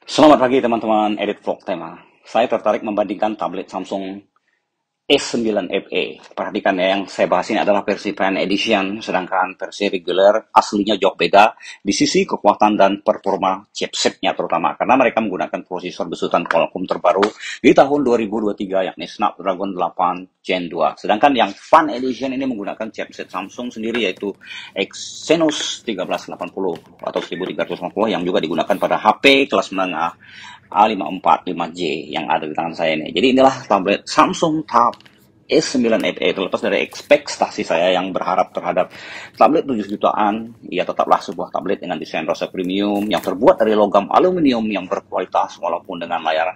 Selamat pagi teman-teman edit vlog tema. Saya tertarik membandingkan tablet Samsung S9 FE. Perhatikan ya, yang saya bahas ini adalah versi Fan Edition, sedangkan versi regular aslinya jauh beda di sisi kekuatan dan performa chipsetnya terutama, karena mereka menggunakan prosesor besutan Qualcomm terbaru di tahun 2023 yakni Snapdragon 8 Gen 2. Sedangkan yang Fan Edition ini menggunakan chipset Samsung sendiri yaitu Exynos 1380 atau 1350 yang juga digunakan pada HP kelas menengah A54 5J yang ada di tangan saya ini. Jadi inilah tablet Samsung Tab S9 FE. Terlepas dari ekspektasi saya yang berharap terhadap tablet 7 jutaan, ia tetaplah sebuah tablet dengan desain rasa premium yang terbuat dari logam aluminium yang berkualitas walaupun dengan layar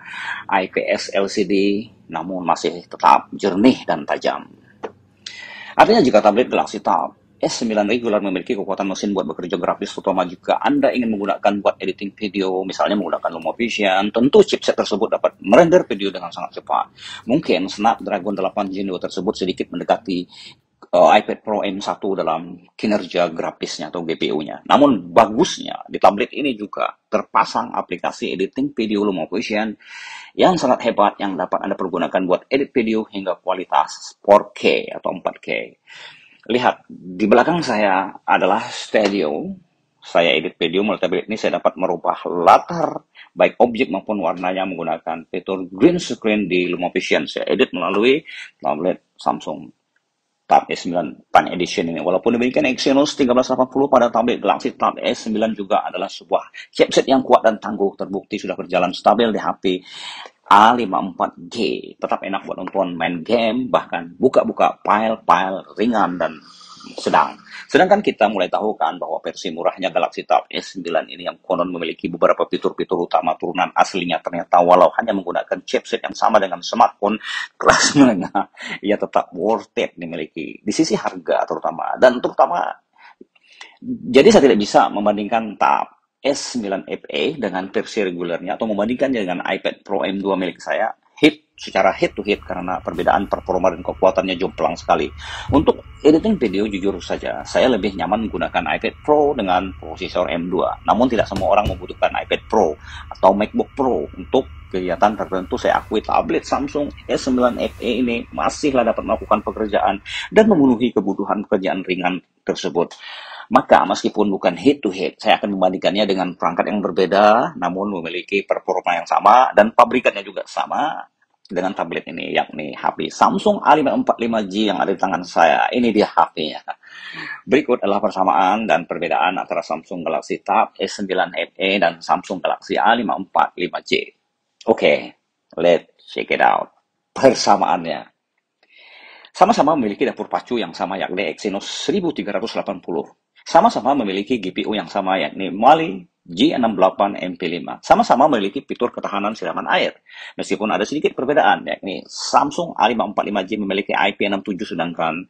IPS LCD namun masih tetap jernih dan tajam. Artinya jika tablet Galaxy Tab S9 regular memiliki kekuatan mesin buat bekerja grafis, terutama jika Anda ingin menggunakan buat editing video, misalnya menggunakan LumaVision, tentu chipset tersebut dapat merender video dengan sangat cepat. Mungkin Snapdragon 8 Gen 2 tersebut sedikit mendekati iPad Pro M1 dalam kinerja grafisnya atau GPU-nya. Namun bagusnya di tablet ini juga terpasang aplikasi editing video LumaVision yang sangat hebat yang dapat Anda pergunakan buat edit video hingga kualitas 4K atau 4K. Lihat, di belakang saya adalah studio. Saya edit video melalui tablet ini, saya dapat merubah latar, baik objek maupun warnanya menggunakan fitur green screen di LumaVision. Saya edit melalui tablet Samsung Tab S9 Pan Edition ini. Walaupun demikian, Exynos 1380 pada tablet Galaxy Tab S9 juga adalah sebuah chipset yang kuat dan tangguh, terbukti sudah berjalan stabil di HP A54G. Tetap enak buat nonton, main game, bahkan buka-buka file-file ringan dan sedang. Sedangkan kita mulai tahu kan bahwa versi murahnya Galaxy Tab S9 ini yang konon memiliki beberapa fitur-fitur utama turunan aslinya, ternyata walau hanya menggunakan chipset yang sama dengan smartphone kelas menengah, ia tetap worth it dimiliki di sisi harga terutama. Dan terutama, jadi saya tidak bisa membandingkan Tab S9 FE dengan versi regulernya atau membandingkannya dengan iPad Pro M2 milik saya secara head to head karena perbedaan performa dan kekuatannya jomplang sekali. Untuk editing video jujur saja, saya lebih nyaman menggunakan iPad Pro dengan prosesor M2. Namun tidak semua orang membutuhkan iPad Pro atau MacBook Pro untuk kegiatan tertentu. Saya akui tablet Samsung S9 FE ini masihlah dapat melakukan pekerjaan dan memenuhi kebutuhan pekerjaan ringan tersebut. Maka meskipun bukan head to head, saya akan membandingkannya dengan perangkat yang berbeda, namun memiliki performa yang sama dan pabrikannya juga sama dengan tablet ini, yakni HP Samsung A54 5G yang ada di tangan saya. Ini dia HP-nya. Berikut adalah persamaan dan perbedaan antara Samsung Galaxy Tab S9 FE dan Samsung Galaxy A54 5G. Oke, let's check it out. Persamaannya. Sama-sama memiliki dapur pacu yang sama yakni Exynos 1380. Sama-sama memiliki GPU yang sama yakni Mali G68 MP5. Sama-sama memiliki fitur ketahanan siraman air. Meskipun ada sedikit perbedaan yakni Samsung A54 5G memiliki IP67 sedangkan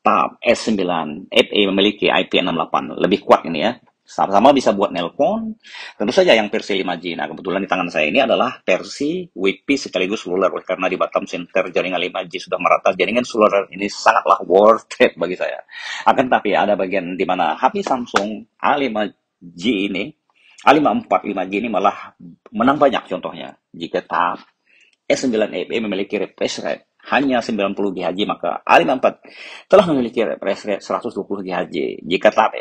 Tab S9 FE memiliki IP68. Lebih kuat ini ya. Sama-sama bisa buat nelpon, tentu saja yang versi 5G. Nah, kebetulan di tangan saya ini adalah versi Wi-Fi sekaligus seluler, karena di Batam Center jaringan 5G sudah merata. Jaringan seluler ini sangatlah worth it bagi saya. Akan tapi ada bagian di mana HP Samsung A5G ini, A54 5G ini malah menang banyak contohnya. Jika Tab S9 FE memiliki refresh rate hanya 90 GHz, maka A54 telah memiliki refresh rate 120 GHz. Jika Tab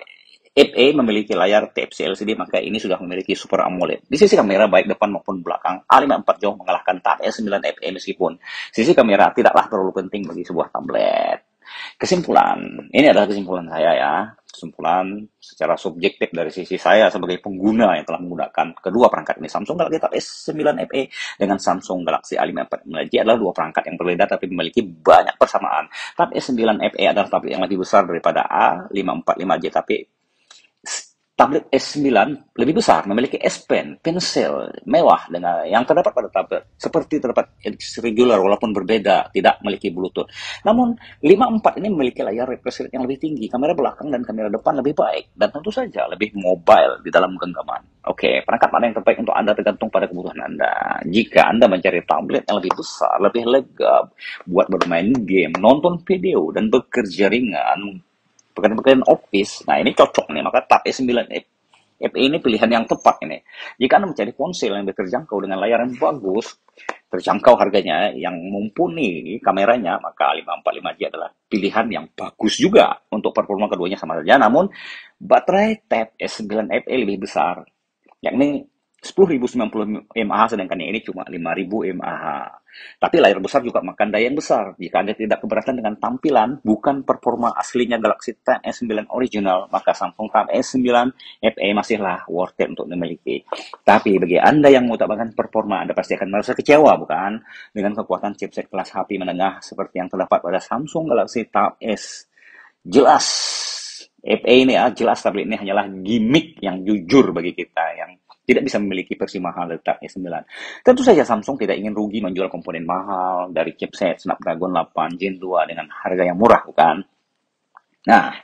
FE memiliki layar TFC LCD, maka ini sudah memiliki Super AMOLED. Di sisi kamera baik depan maupun belakang, A54 jauh mengalahkan Tab S9 FE meskipun sisi kamera tidaklah terlalu penting bagi sebuah tablet. Kesimpulan, ini adalah kesimpulan saya ya. Kesimpulan secara subjektif dari sisi saya sebagai pengguna yang telah menggunakan kedua perangkat ini. Samsung Galaxy Tab S9 FE dengan Samsung Galaxy A54 5G adalah dua perangkat yang berbeda tapi memiliki banyak persamaan. Tab S9 FE adalah tablet yang lebih besar daripada A54 5G, tapi tablet S9 lebih besar, memiliki S Pen, pensel mewah dengan yang terdapat pada tablet seperti terdapat regular walaupun berbeda, tidak memiliki Bluetooth. Namun 54 ini memiliki layar refresh rate yang lebih tinggi, kamera belakang dan kamera depan lebih baik, dan tentu saja lebih mobile di dalam genggaman. Oke, perangkat mana yang terbaik untuk Anda tergantung pada kebutuhan Anda. Jika Anda mencari tablet yang lebih besar, lebih lega buat bermain game, nonton video, dan bekerja ringan, pekerjaan office, nah ini cocok nih, maka Tab S9 FE ini pilihan yang tepat ini. Jika Anda mencari ponsel yang terjangkau dengan layar yang bagus, terjangkau harganya, yang mumpuni kameranya, maka 545G adalah pilihan yang bagus juga. Untuk performa keduanya sama saja, namun baterai Tab S9 FE lebih besar, yakni 10.090 mAh, sedangkan yang ini cuma 5.000 mAh. Tapi layar besar juga makan daya yang besar. Jika Anda tidak keberatan dengan tampilan, bukan performa aslinya Galaxy Tab S9 original, maka Samsung Tab S9 FE masihlah worth it untuk dimiliki. Tapi bagi Anda yang mengutamakan performa, Anda pasti akan merasa kecewa, bukan? Dengan kekuatan chipset kelas HP menengah seperti yang terdapat pada Samsung Galaxy Tab S. Jelas, FE ini jelas tablet ini hanyalah gimmick yang jujur bagi kita, yang tidak bisa memiliki versi mahal dari Tab S9. Tentu saja Samsung tidak ingin rugi menjual komponen mahal dari chipset Snapdragon 8 Gen 2 dengan harga yang murah, bukan? Nah,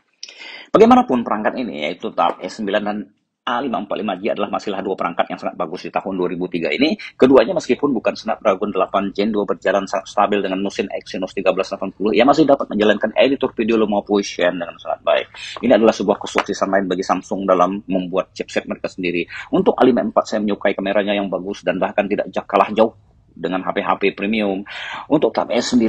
bagaimanapun perangkat ini, yaitu Tab S9 dan A545G adalah masihlah dua perangkat yang sangat bagus di tahun 2003 ini. Keduanya meskipun bukan Snapdragon 8 Gen 2 berjalan sangat stabil dengan mesin Exynos 1380, ia masih dapat menjalankan editor video low motion dengan sangat baik. Ini adalah sebuah kesuksesan lain bagi Samsung dalam membuat chipset mereka sendiri. Untuk A54 saya menyukai kameranya yang bagus dan bahkan tidak kalah jauh dengan HP-HP premium. Untuk Tab S9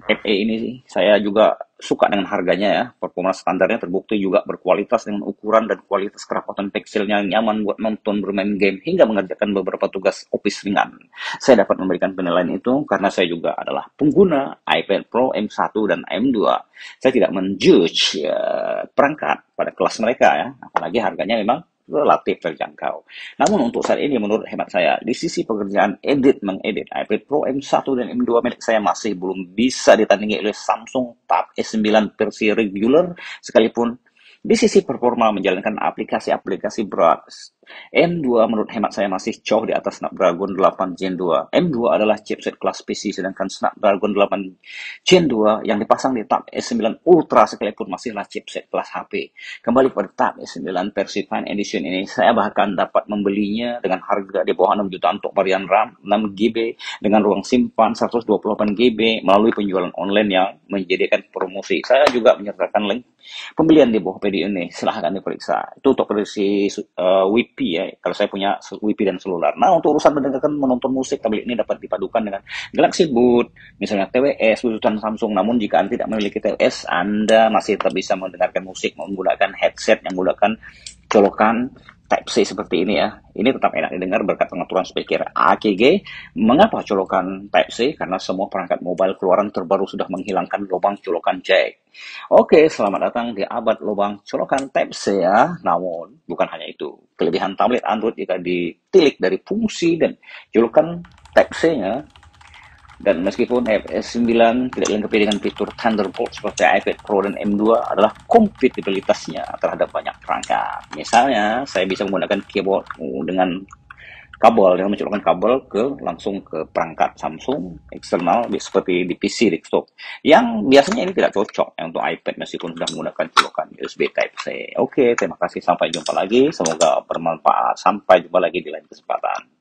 FE ini saya juga suka dengan harganya ya. Performa standarnya terbukti juga berkualitas dengan ukuran dan kualitas kerapatan pikselnya yang nyaman buat nonton, bermain game, hingga mengerjakan beberapa tugas office ringan. Saya dapat memberikan penilaian itu karena saya juga adalah pengguna iPad Pro M1 dan M2. Saya tidak menjudge perangkat pada kelas mereka ya, apalagi harganya memang relatif terjangkau. Namun untuk saat ini menurut hemat saya, di sisi pekerjaan mengedit, iPad Pro M1 dan M2 milik saya masih belum bisa ditandingi oleh Samsung Tab S9 versi regular, sekalipun di sisi performa menjalankan aplikasi-aplikasi berat, M2 menurut hemat saya masih jauh di atas Snapdragon 8 Gen 2. M2 adalah chipset kelas PC, sedangkan Snapdragon 8 Gen 2 yang dipasang di Tab S9 Ultra sekalipun masihlah chipset kelas HP. Kembali pada Tab S9 versi Fine Edition ini, saya bahkan dapat membelinya dengan harga di bawah 6 juta untuk varian RAM 6GB dengan ruang simpan 128GB melalui penjualan online yang menjadikan promosi. Saya juga menyertakan link pembelian di bawah video ini, silahkan diperiksa. Itu untuk versi WiFi ya, kalau saya punya WiFi dan seluler. Nah, untuk urusan mendengarkan menonton musik, tablet ini dapat dipadukan dengan Galaxy Boot, misalnya TWS, butuhan Samsung. Namun jika Anda tidak memiliki TWS, Anda masih tetap bisa mendengarkan musik menggunakan headset yang menggunakan colokan Type-C seperti ini ya. Ini tetap enak didengar berkat pengaturan speaker AKG. Mengapa colokan Type-C? Karena semua perangkat mobile keluaran terbaru sudah menghilangkan lubang colokan jack. Oke, selamat datang di abad lubang colokan Type-C ya. Namun, bukan hanya itu. Kelebihan tablet Android jika ditilik dari fungsi dan colokan Type-C-nya. Dan meskipun FS9 tidak dilengkapi dengan fitur Thunderbolt seperti iPad Pro dan M2, adalah kompatibilitasnya terhadap banyak perangkat. Misalnya, saya bisa menggunakan keyboard dengan kabel, dengan mencolokkan kabel langsung ke perangkat Samsung eksternal seperti di PC desktop. Yang biasanya ini tidak cocok untuk iPad meskipun sudah menggunakan colokan USB Type-C. Oke, terima kasih. Sampai jumpa lagi. Semoga bermanfaat. Sampai jumpa lagi di lain kesempatan.